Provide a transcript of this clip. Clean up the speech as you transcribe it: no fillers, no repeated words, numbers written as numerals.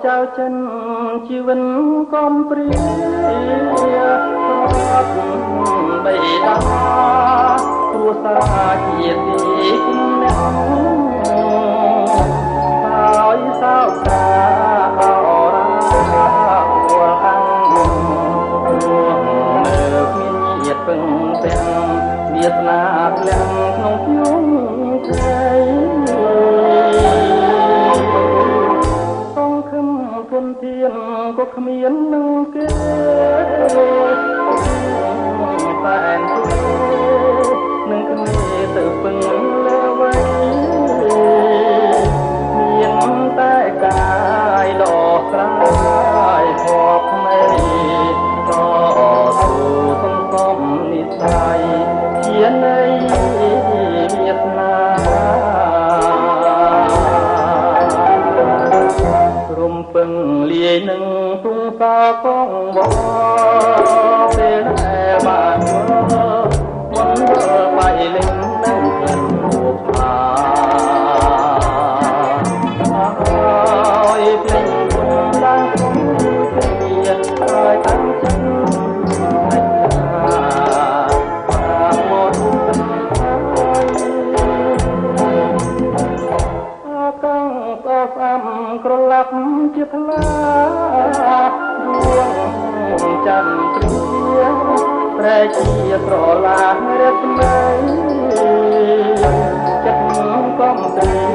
ចៅចិនជីវិនកំព្រាប្រាប់បេតាគ្រួសារជាទីគំអ្នកហើយសោកកាអរ៉ាវល់ខាងនៅគ្មានញាតពឹងទាំងវាសនាធ្លាក់ក្នុងខ្ញុំใจពុនធានក៏គ្មាននឹងគេតែននឹងគ្នាទៅពឹងលើໄວមានតែកាយដោះស្រាយភពនៃតស៊ូសង្គមនិស័យជានៃវាសនារំពឹងលាយនឹងទុំសាកងបពេលដែលបានមើលមិនមើលបាយលេងនឹងក្លិនរូបស្អាតហើយភ្លេងគុំឡើងគុំគ្នាហើយតាំងចិត្តតែមកកាំងក៏ស្អាំក្រឡាប់ជាថ្លាដួងច័ន្ទព្រាប្រែជាស្រឡាញ់រស្មីចិត្តកំទេ